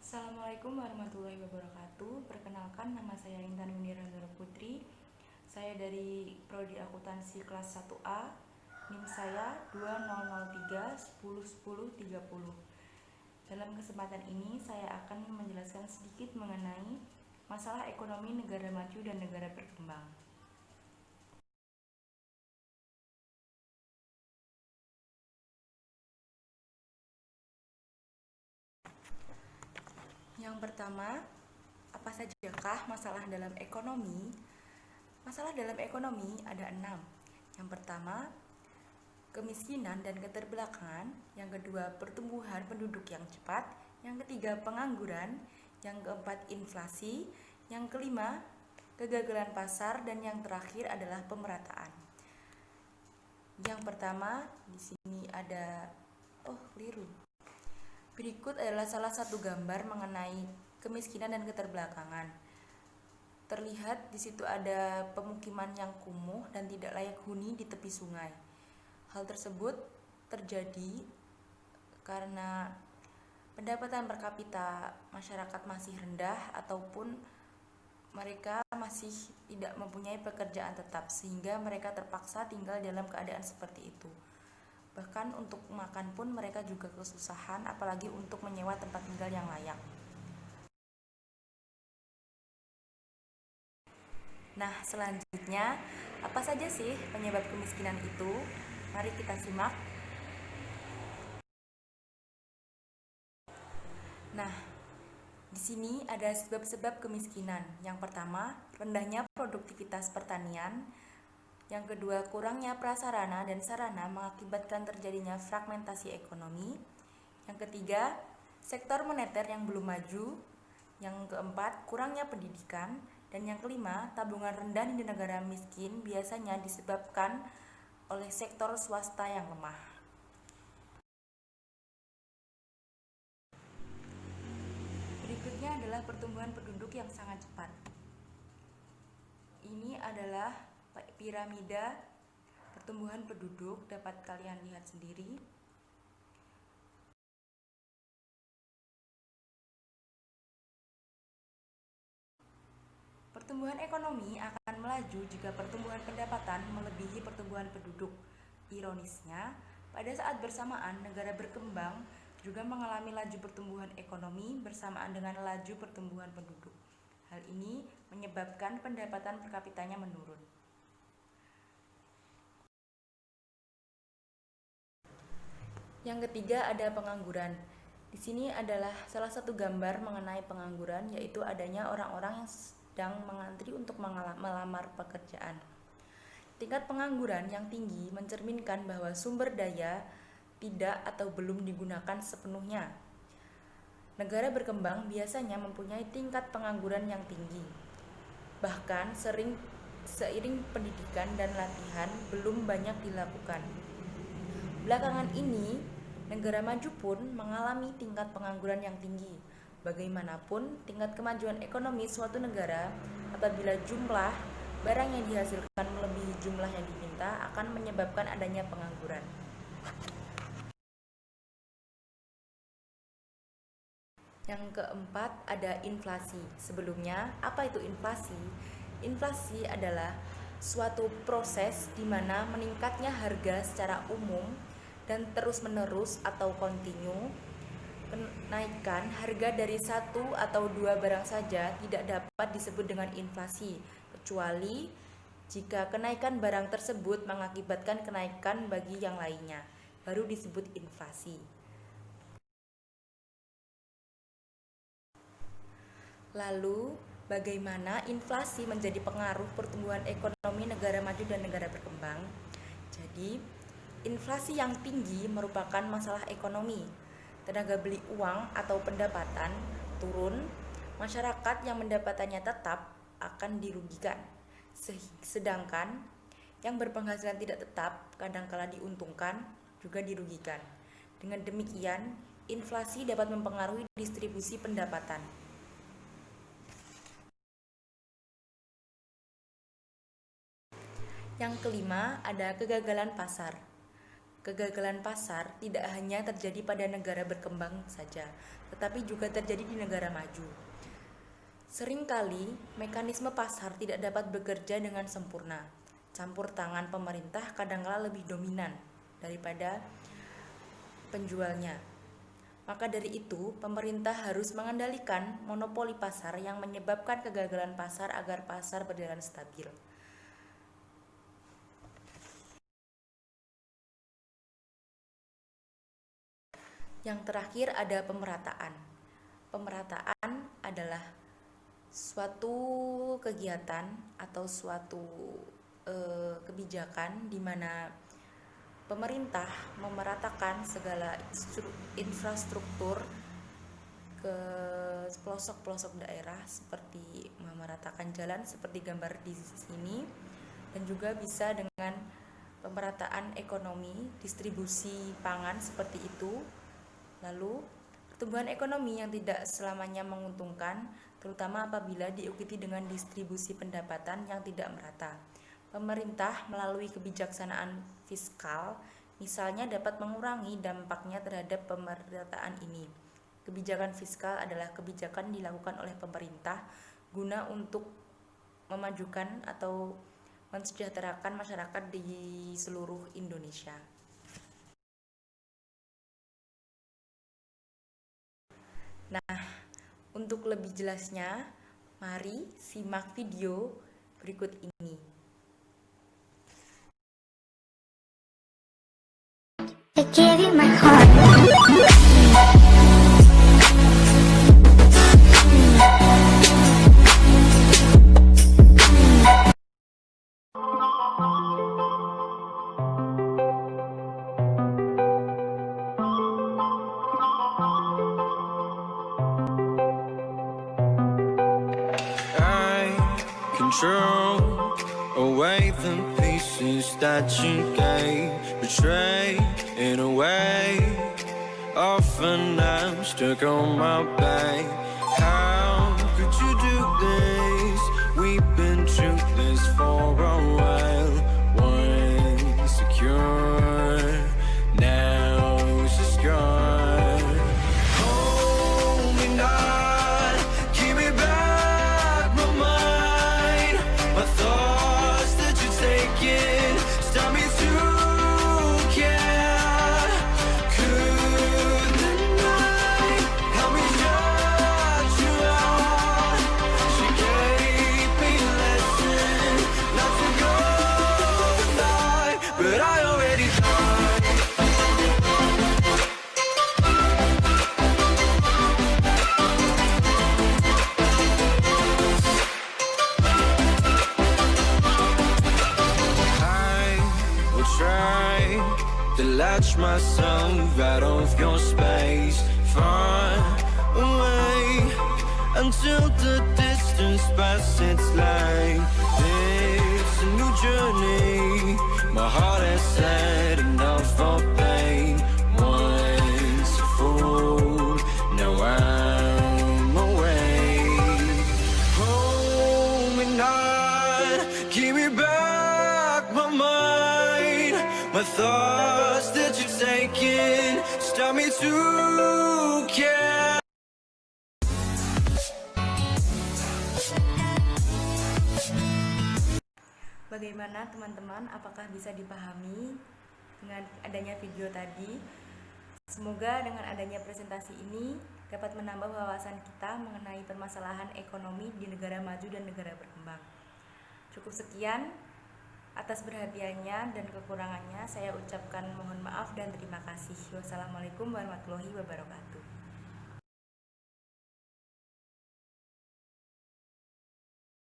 Assalamualaikum warahmatullahi wabarakatuh. Perkenalkan, nama saya Intan Munira Nurul Putri. Saya dari Prodi Akuntansi kelas 1A. NIM saya 2003 10 10 30. Dalam kesempatan ini saya akan menjelaskan sedikit mengenai masalah ekonomi negara maju dan negara berkembang. Yang pertama, apa sajakah masalah dalam ekonomi? Masalah dalam ekonomi ada 6. Yang pertama, kemiskinan dan keterbelakangan. Yang kedua, pertumbuhan penduduk yang cepat. Yang ketiga, pengangguran. Yang keempat, inflasi. Yang kelima, kegagalan pasar. Dan yang terakhir adalah pemerataan. Yang pertama, di sini ada keliru. Berikut adalah salah satu gambar mengenai kemiskinan dan keterbelakangan. Terlihat di situ ada pemukiman yang kumuh dan tidak layak huni di tepi sungai. Hal tersebut terjadi karena pendapatan per kapita masyarakat masih rendah ataupun mereka masih tidak mempunyai pekerjaan tetap sehingga mereka terpaksa tinggal dalam keadaan seperti itu. Bahkan untuk makan pun mereka juga kesusahan, apalagi untuk menyewa tempat tinggal yang layak. Nah, selanjutnya, apa saja sih penyebab kemiskinan itu? Mari kita simak. Nah, di sini ada sebab-sebab kemiskinan. Yang pertama, rendahnya produktivitas pertanian. Yang kedua, kurangnya prasarana dan sarana mengakibatkan terjadinya fragmentasi ekonomi. Yang ketiga, sektor moneter yang belum maju. Yang keempat, kurangnya pendidikan. Dan yang kelima, tabungan rendah di negara miskin biasanya disebabkan oleh sektor swasta yang lemah. Berikutnya adalah pertumbuhan penduduk yang sangat cepat. Ini adalah piramida pertumbuhan penduduk, dapat kalian lihat sendiri. Pertumbuhan ekonomi akan melaju jika pertumbuhan pendapatan melebihi pertumbuhan penduduk. Ironisnya, pada saat bersamaan negara berkembang juga mengalami laju pertumbuhan ekonomi bersamaan dengan laju pertumbuhan penduduk. Hal ini menyebabkan pendapatan per kapitanya menurun. Yang ketiga ada pengangguran. Di sini adalah salah satu gambar mengenai pengangguran, yaitu adanya orang-orang yang sedang mengantri untuk melamar pekerjaan. Tingkat pengangguran yang tinggi mencerminkan bahwa sumber daya tidak atau belum digunakan sepenuhnya. Negara berkembang biasanya mempunyai tingkat pengangguran yang tinggi. Bahkan seiring pendidikan dan latihan belum banyak dilakukan. Belakangan ini, negara maju pun mengalami tingkat pengangguran yang tinggi. Bagaimanapun, tingkat kemajuan ekonomi suatu negara apabila jumlah barang yang dihasilkan melebihi jumlah yang diminta akan menyebabkan adanya pengangguran. Yang keempat ada inflasi. Sebelumnya, apa itu inflasi? Inflasi adalah suatu proses di mana meningkatnya harga secara umum dan terus-menerus atau kontinu. Kenaikan harga dari satu atau dua barang saja tidak dapat disebut dengan inflasi, kecuali jika kenaikan barang tersebut mengakibatkan kenaikan bagi yang lainnya, baru disebut inflasi. Lalu, bagaimana inflasi menjadi pengaruh pertumbuhan ekonomi negara maju dan negara berkembang? Jadi, inflasi yang tinggi merupakan masalah ekonomi. Tenaga beli uang atau pendapatan turun, masyarakat yang pendapatannya tetap akan dirugikan. Sedangkan yang berpenghasilan tidak tetap kadangkala diuntungkan juga dirugikan. Dengan demikian, inflasi dapat mempengaruhi distribusi pendapatan. Yang kelima ada kegagalan pasar. kegagalan pasar tidak hanya terjadi pada negara berkembang saja, tetapi juga terjadi di negara maju. Seringkali mekanisme pasar tidak dapat bekerja dengan sempurna. Campur tangan pemerintah kadangkala lebih dominan daripada penjualnya. Maka dari itu, pemerintah harus mengendalikan monopoli pasar yang menyebabkan kegagalan pasar agar pasar berjalan stabil. Yang terakhir ada pemerataan. Pemerataan adalah suatu kegiatan atau suatu kebijakan di mana pemerintah memeratakan segala infrastruktur ke pelosok-pelosok daerah, seperti memeratakan jalan seperti gambar di sini, dan juga bisa dengan pemerataan ekonomi, distribusi pangan seperti itu. Lalu pertumbuhan ekonomi yang tidak selamanya menguntungkan, terutama apabila diikuti dengan distribusi pendapatan yang tidak merata. Pemerintah melalui kebijaksanaan fiskal misalnya dapat mengurangi dampaknya terhadap pemerataan ini. Kebijakan fiskal adalah kebijakan dilakukan oleh pemerintah guna untuk memajukan atau mensejahterakan masyarakat di seluruh Indonesia. Nah, untuk lebih jelasnya, mari simak video berikut ini. I gave you my heart. Control away the pieces that you gave, betrayed in a way. Often I'm stuck on my back. How could you do this? We've been through this for a while. Once secure, now it's just gone. Hold me not, give me back my mind. My thoughts that you're taking stop me to care. Could the night help me shut you out? She gave me a lesson not to go tonight, but I already tried. I will try to latch myself out of your space, far away, until the distance passes. Like it's a new journey. My heart has had enough of pain. Once a fool, now I'm away. Hold me not, give me back my mind. My thoughts that you're taking stop me to care. Bagaimana teman-teman, apakah bisa dipahami dengan adanya video tadi? Semoga dengan adanya presentasi ini dapat menambah wawasan kita mengenai permasalahan ekonomi di negara maju dan negara berkembang. Cukup sekian, atas perhatiannya dan kekurangannya saya ucapkan mohon maaf dan terima kasih. Wassalamualaikum warahmatullahi wabarakatuh.